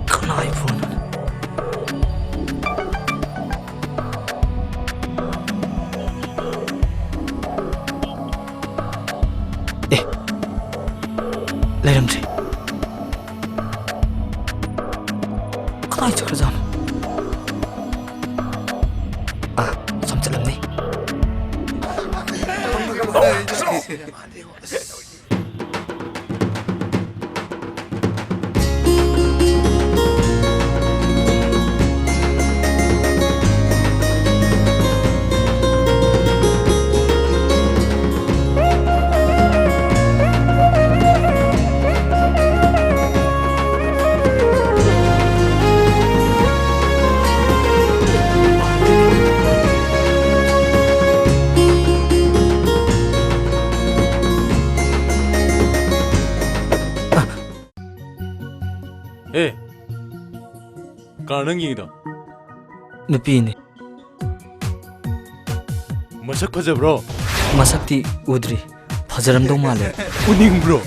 Kanaay phone. Layramse. Kanaay chakra jana. Samchalamne. 에 가능이다. Nupine. 마삭 파자브로. Masakti udri. Fajaramdong male. 우닝 브로.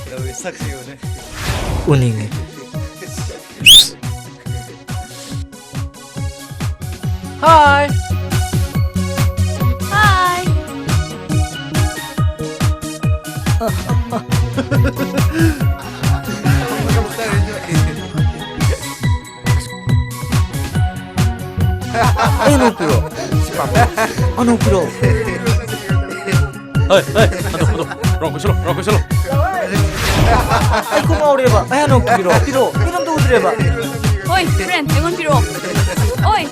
Uninge. 하이. Hi. Ano piro? Ano piro? 하이 하이. 한도 롱코 실로. Ay kung mauri ba? Ay ano piro? Piram to udri ba? Oi, friend, engon piro. Oi.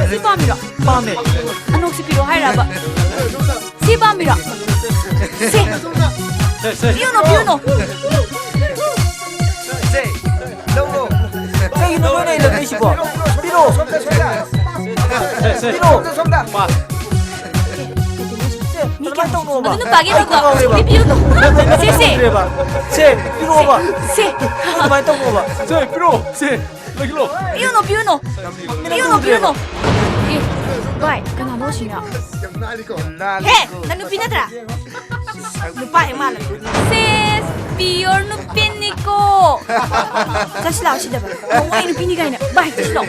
Si pamira. Pame. Anok si piro hai raba. Si pamira. Si. Piuno. Kay no na ilagay si ba? Piro. Mika to no ba? Ano pagi na ko? Si piuno. Si. Se, piro ba? Si. May to mo ba? 자, 브로. 세. 여기로. Piuno. Eh, bai, kana mo siya. He, nanu pinatra. Lupa yang malam. Sis, pior nu piniko. Kasih sih dapat. Mau ini pini kaina. Bai, kasih.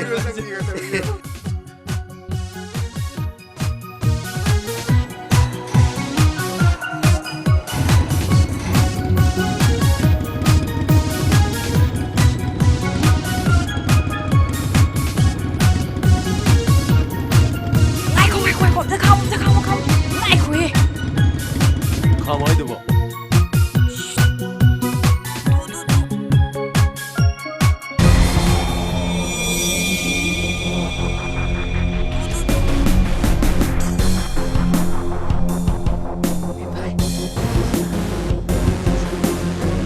가만히 두고.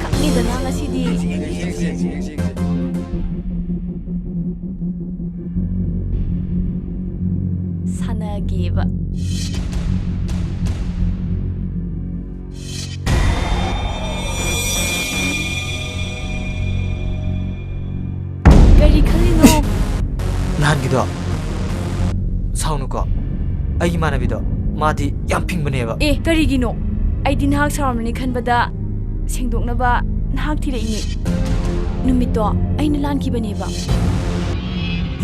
Kami dah nala sidi. Sana giba. Gari khalino. Nahan gido. Saunu ko. Ai mana bido. Madi yam ping bane ba. Eh, gari gino. Ai din hak saramni khanbada sengdoknaba nahak thire ini. Numito ai na lan ki bane ba.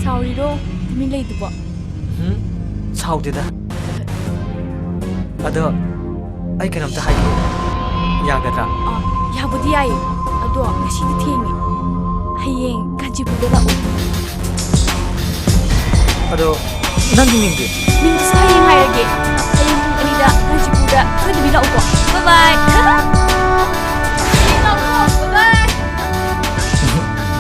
Sauri ro min lei duba. Saudi da. Ado ai kanam ta haiki. Yagadra. Ah, ya budi ai. Ado ngasi di thengi. Hayeng kanjipuda la o. Ado nangi mingge. Ning sayeng hayage. Hayeng pung anida kanjipuda khadi bila o. Bye bye. Bye bye.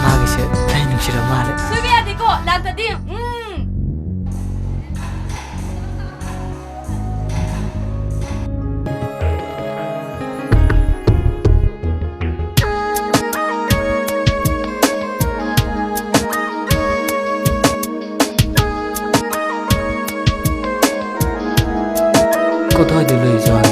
Magi se ai nungsira male. Subi adi ko lantadi. Kothai de lei jan.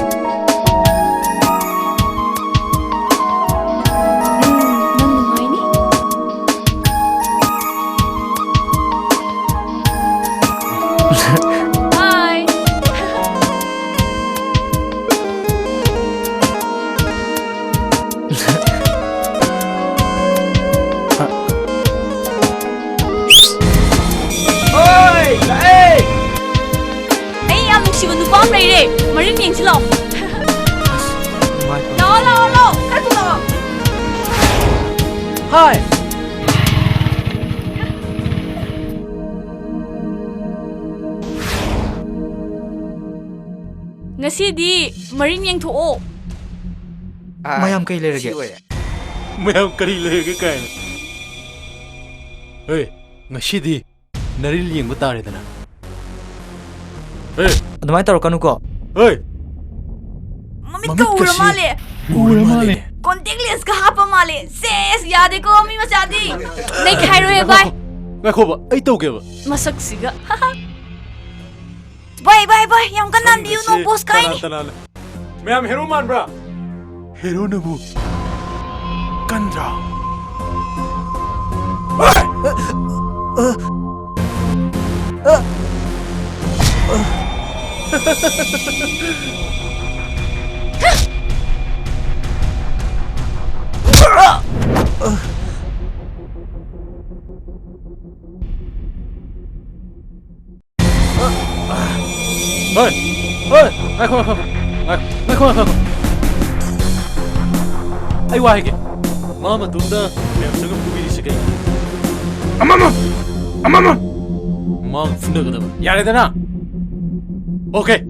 ꯉꯥꯏꯈꯣ ꯂꯥꯛꯑꯣ ꯈꯔ ꯊꯨꯅ ꯂꯥꯛꯑꯣ Hi. ꯉꯁꯤꯗꯤ ꯃꯔꯤꯟ ꯌꯦꯡꯊꯣꯛꯑꯣ ꯃꯌꯥꯝ ꯀꯩ ꯂꯩꯔꯒꯦ ꯃꯌꯥꯝ ꯀꯔꯤ ꯂꯩꯔꯒꯦ ꯀꯥꯏꯅ ꯍꯦ ꯉꯁꯤꯗꯤ ꯅꯔꯤꯜ ꯌꯦꯡꯕ ꯇꯥꯔꯦꯗꯅ ꯍꯦ ꯑꯗꯨꯃꯥꯏꯅ ꯇꯧꯔꯛꯀꯅꯨꯀꯣ ꯍꯦ ꯃꯃꯤꯠꯀ ꯎꯔ ꯃꯥꯜꯂꯦ ꯎꯔ ꯃꯥꯜꯂꯦ ꯀꯣꯟꯇꯦꯛ ꯂꯦꯟꯁꯀ ꯍꯥꯞꯄ ꯃꯥꯜꯂꯦ ꯁꯦꯁ ꯌꯥꯗꯦꯀꯣ ꯃꯤ ꯃꯆꯥꯗꯤ ꯅꯩꯈꯥꯏꯔꯣꯏ ꯚꯥꯏ ꯉꯥꯏꯈꯣꯕ ꯑꯩ ꯇꯧꯒꯦꯕ ꯃꯁꯛꯁꯤꯒ ꯚꯥꯏ ꯌꯥꯝ ꯀꯟꯅ ꯅꯥꯟꯕꯤꯌꯨꯅꯣ ꯕꯣꯁ ꯀꯥꯏꯅꯤ ꯃꯌꯥꯝ ꯍꯦꯔꯣ ꯃꯥꯟꯕ꯭ꯔꯥ ꯍꯦꯔꯣꯅꯕꯨ ꯀꯟꯗ꯭ꯔꯥ ꯍꯣꯏ ꯉꯥꯏꯈꯣ ꯑꯩ ꯋꯥ ꯍꯥꯏꯒꯦ ꯃꯥ ꯃꯇꯨꯡꯗ ꯃꯌꯥꯝ ꯆꯪꯉ ꯄꯨꯕꯤꯔꯤꯁꯤ ꯀꯩ ꯑꯃꯃꯝ ꯃꯥ ꯐꯨꯅꯒꯗꯕ ꯌꯥꯔꯦꯗꯅ 오케이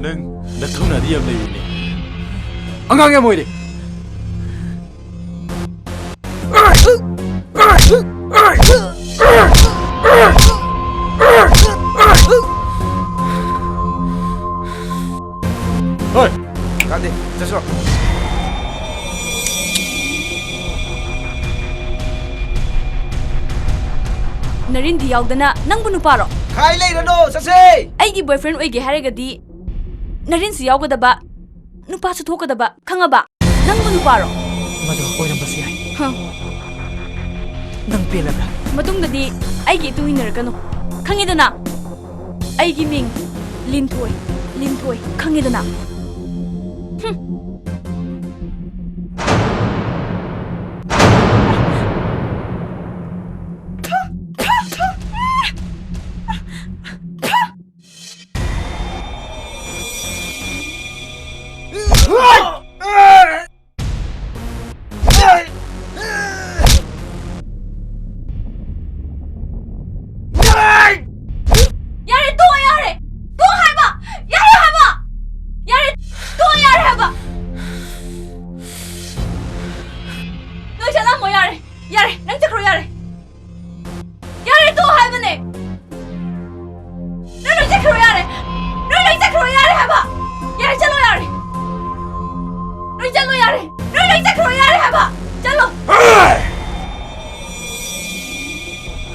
능 나통나디 없네 안강해 모이리 어이 안돼 됐어 ꯅꯔꯤꯟꯗꯤ ꯌꯥꯎꯗꯅ ꯅꯪꯕꯨ ꯅꯨꯄꯥꯔꯣ ꯈꯥꯏ ꯂꯩꯔꯅꯣ ꯆꯠꯁꯦ ꯑꯩꯒꯤ ꯕꯣꯏꯐ꯭ꯔꯦꯟ ꯑꯣꯏꯒꯦ ꯍꯥꯏꯔꯒꯗꯤ ꯅꯔꯤꯟꯁꯨ ꯌꯥꯎꯒꯗꯕ ꯅꯨꯄꯥꯁꯨ ꯊꯣꯛꯀꯗꯕ ꯈꯪꯉꯕ ꯅꯪꯕꯨ ꯅꯨꯄꯥꯔꯣ ꯃꯗꯨ ꯑꯣꯏꯔꯝꯕꯁꯨ ꯌꯥꯏ ꯅꯪ ꯄꯦꯜꯂꯕ꯭ꯔꯥ ꯃꯇꯨꯡꯗꯗꯤ ꯑꯩꯒꯤ ꯏꯇꯨꯡ ꯏꯟꯅꯔꯛꯀꯅꯨ ꯈꯪꯉꯦꯗꯅ ꯑꯩꯒꯤ ꯃꯤꯡ ꯂꯤꯟꯊꯣꯏ ꯈꯪꯉꯦꯗꯅ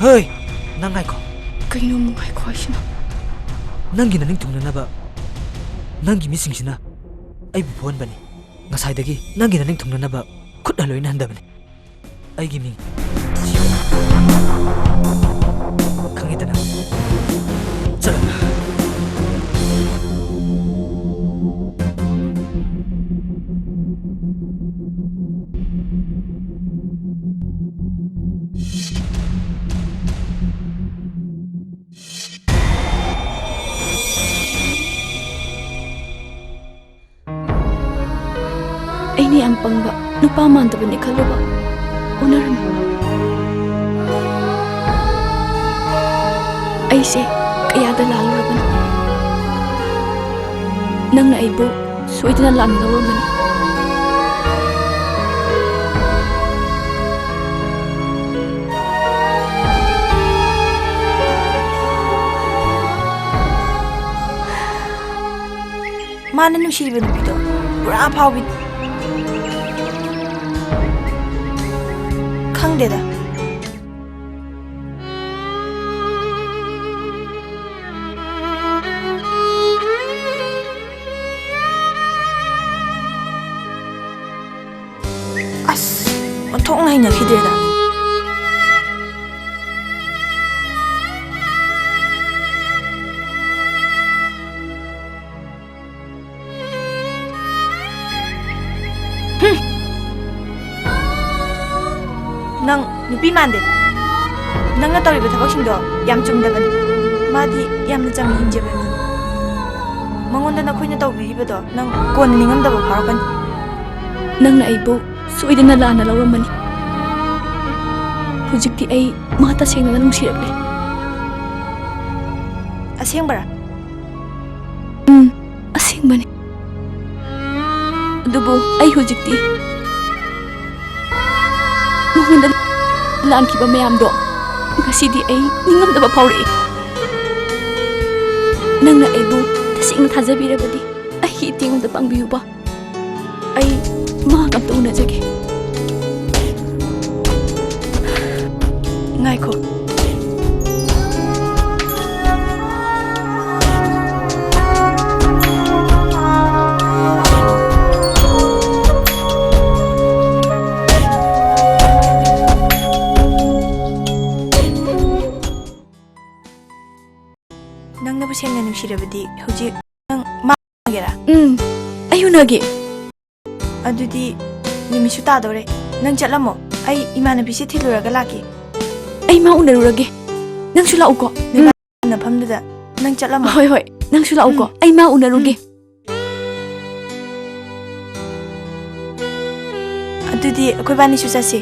ꯍꯣꯏ ꯅꯪ ꯉꯥꯏꯈꯣ ꯀꯩꯅꯣ ꯑꯃꯨꯛ ꯉꯥꯏꯈꯣ ꯍꯥꯏꯁꯤꯅ ꯅꯪꯒꯤ ꯅꯅꯤꯡ ꯊꯨꯡꯅꯅꯕ ꯅꯪꯒꯤ ꯃꯤꯁꯤꯡꯁꯤꯅ ꯑꯩꯕꯨ ꯐꯨꯍꯟꯕꯅꯤ ꯉꯁꯥꯏꯗꯒꯤ ꯅꯪꯒꯤ ꯅꯅꯤꯡ ꯊꯨꯡꯅꯅꯕ ꯈꯨꯠꯅ ꯂꯣꯏꯅ ꯍꯟꯗꯕꯅꯤ ꯑꯩꯒꯤ ꯃꯤꯡ ꯈꯪꯉꯤꯗꯅ ꯆꯠꯂꯣ ꯑꯩꯅ ꯌꯥꯝ ꯄꯪꯕ ꯅꯨꯄꯥ ꯃꯥꯟꯗꯕꯅꯤ ꯈꯜꯂꯨꯕ ꯎꯅꯔꯝꯃꯤ ꯑꯩꯁꯦ ꯀꯌꯥꯗ ꯂꯥꯜꯂꯨꯔꯕꯅꯤ ꯅꯪꯅ ꯑꯩꯕꯨ ꯁꯣꯏꯗꯅ ꯂꯥꯟꯅ ꯂꯧꯔꯝꯒꯅꯤ ꯃꯥꯅ ꯅꯨꯡꯁꯤꯕ ꯅꯨꯄꯤꯗꯣ ꯄꯨꯔꯥ ꯐꯥꯎꯕꯤꯅꯤ ꯈꯪꯗꯦꯗ ꯑꯁ ꯑꯣꯟꯊꯣꯛꯅ ꯍꯩꯅꯈꯤꯗ꯭ꯔꯦꯗ. ꯅꯪ ꯅꯨꯄꯤ ꯃꯥꯟꯗꯦ. ꯅꯪꯅ ꯇꯧꯔꯤꯕ ꯊꯕꯛꯁꯤꯡꯗꯣ ꯌꯥꯝ ꯆꯨꯝꯗꯕꯅꯤ. ꯃꯥꯗꯤ ꯌꯥꯝꯅ ꯆꯝꯅ ꯍꯤꯡꯖꯕ ꯃꯤꯅꯤ. ꯃꯉꯣꯟꯗ ꯅꯈꯣꯏꯅ ꯇꯧꯕꯤꯔꯤꯕꯗꯣ ꯅꯪ ꯀꯣꯟꯅ ꯅꯤꯡꯉꯝꯗꯕ ꯐꯥꯎꯔꯛꯀꯅꯤ. ꯅꯪꯅ ꯑꯩꯕꯨ ꯁꯣꯏꯗꯅ ꯂꯥꯟꯅ ꯂꯧꯔꯝꯃꯅꯤ. ꯍꯧꯖꯤꯛꯇꯤ ꯑꯩ ꯃꯥ ꯇꯁꯦꯡꯅ ꯅꯨꯡꯁꯤꯔꯛꯂꯦ. ꯑꯁꯦꯡꯕꯔꯥ? ꯑꯁꯦꯡꯕꯅꯤ. ꯑꯗꯨꯕꯨ ꯑꯩ ꯍꯧꯖꯤꯛꯇꯤ ꯃꯉꯣꯟꯗ ꯂꯥꯟꯈꯤꯕ ꯃꯌꯥꯝꯗꯣ ꯉꯁꯤꯗꯤ ꯑꯩ ꯅꯤꯡꯉꯝꯗꯕ ꯐꯥꯎꯔꯛꯏ. ꯅꯪꯅ ꯑꯩꯕꯨ ꯇꯁꯦꯡꯅ ꯊꯥꯖꯕꯤꯔꯕꯗꯤ ꯑꯩꯒꯤ ꯏꯇꯦꯡ ꯑꯃꯇ ꯄꯥꯡꯕꯤꯌꯨꯕ. ꯑꯩ ꯃꯍꯥꯛ ꯑꯝꯇ ꯎꯅꯖꯒꯦ. ꯉꯥꯏꯈꯣ. ꯅꯪꯅꯕꯨ ꯁꯦꯡꯅ ꯅꯨꯡꯁꯤꯔꯕꯗꯤ ꯍꯧꯖꯤꯛ ꯅꯪ ꯃꯥꯒꯦꯔꯥ? ꯑꯩ ꯎꯅꯒꯦ. ꯑꯗꯨꯗꯤ ꯅꯨꯃꯤꯠꯁꯨ ꯇꯥꯗꯧꯔꯦ. ꯅꯪ ꯆꯠꯂꯝꯃꯣ. ꯑꯩ ꯏꯃꯥꯟꯅꯕꯤꯁꯦ ꯊꯤꯜꯂꯨꯔꯒ ꯂꯥꯛꯀꯦ. ꯑꯩ ꯃꯥ ꯎꯅꯔꯨꯔꯒꯦ. ꯅꯪꯁꯨ ꯂꯥꯛꯎꯀꯣ. ꯃꯐꯝꯗꯨꯗ ꯅꯪ ꯆꯠꯂꯝꯃꯣ. ꯍꯣꯏ ꯍꯣꯏ. ꯅꯪꯁꯨ ꯂꯥꯛꯎꯀꯣ. ꯑꯩ ꯃꯥ ꯎꯅꯔꯨꯒꯦ. ꯑꯗꯨꯗꯤ ꯑꯩꯈꯣꯏ ꯕꯥꯅꯤꯁꯨ ꯆꯠꯁꯤ.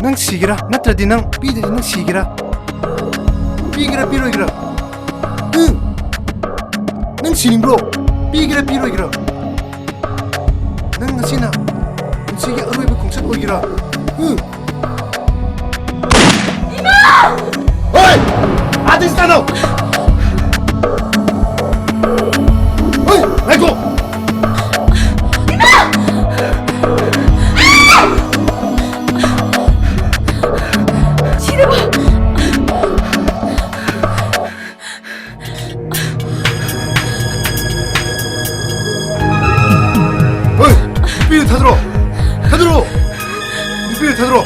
ꯅꯪ ꯁꯤꯒꯦꯔꯥ ꯅꯠꯇ꯭ꯔꯗꯤ ꯅꯪ ꯄꯤꯗ꯭ꯔꯗꯤ ꯅꯪ ꯁꯤꯒꯦꯔꯥ? ꯄꯤꯒꯦꯔꯥ ꯄꯤꯔꯣꯏꯒꯦꯔꯥ? ꯅꯪ ꯁꯤꯅꯤꯡꯕ꯭ꯔꯣ? ꯄꯤꯒꯦꯔꯥ ꯄꯤꯔꯣꯏꯒꯦꯔꯥ? ꯅꯪ ꯉꯁꯤꯅ ꯄꯨꯟꯁꯤꯒꯤ ꯑꯔꯣꯏꯕ ꯈꯣꯡꯆꯠ ꯑꯣꯏꯒꯦꯔꯥ? 이마! 어이! 아들 스타노! 어이! 아이고! 삐를 타들어! 타들어! 삐를 타들어!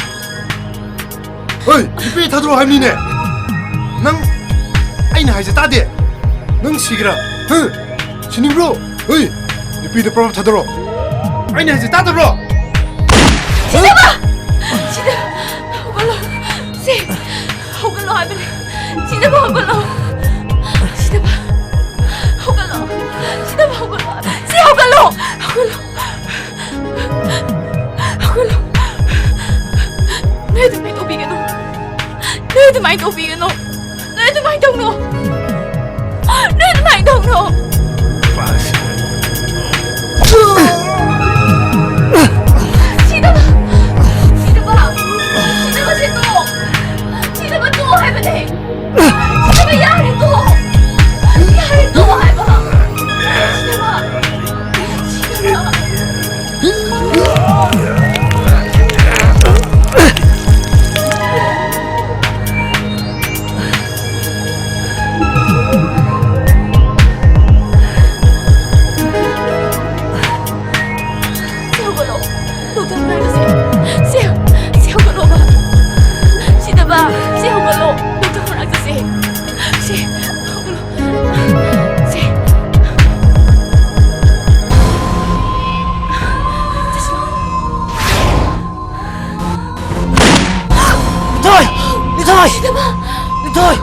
어이! 삐를 타들어 할미네! 낭! 아이나 하이제 따대! 능 시기라! 응! 신임브로! 어이! 삐를 프로그램 타들어! 아이나 하이제 따들어! 지나봐! 지나봐! 호글로 하면 지나봐 호글로! 지나봐! 호글로! 지나봐 호글로! 호글로! 너희들 많이 더 비교노. 너희들 많이 더 비교노. 너희들 많이 더 노. 너희들 많이 더 노. 지나봐. 지나봐. 지나봐 쟤 또. 지나봐 또 해보네. 지나봐 야래 또. 야래 또 해봐. 지나봐. 지나봐. Lintoy! Lintoy!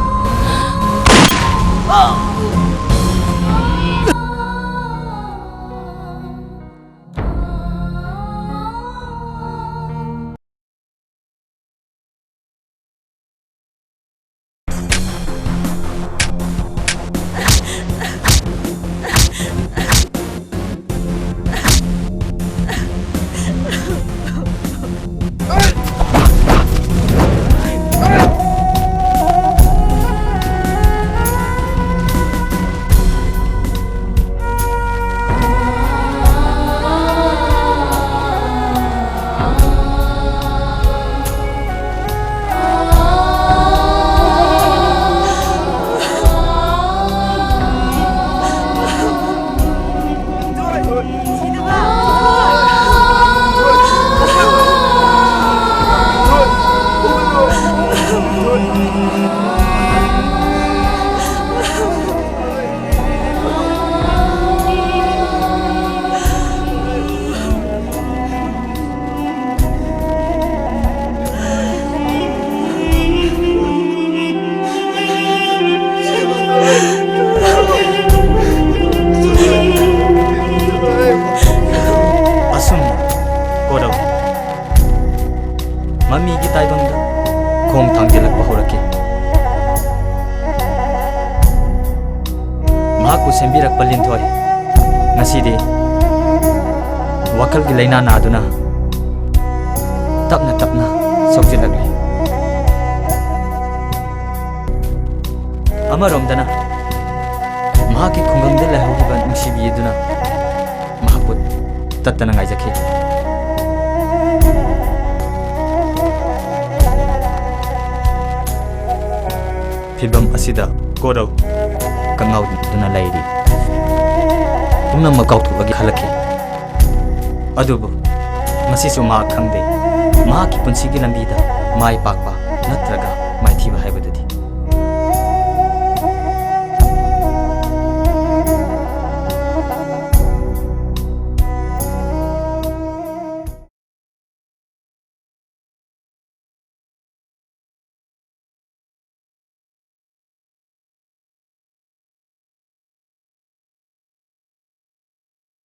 Asum, Godaw. Mami gi taibangda khom thangjelakpa horake. Mahakku sembirakpa Lintoy. Ngasidi wakal gi laina naduna tapna tapna sokjilakli. Amaromdana mahaki khungangda lahaugiba nungsibieduna mahaput tattana ngaijakhi. Phibam asida Godaw kangauduna lairi pumnammak kauthuklagi khalakhi. Adubu ngasisu ma khangde mahaki punsigi lambida mai pakpa natraga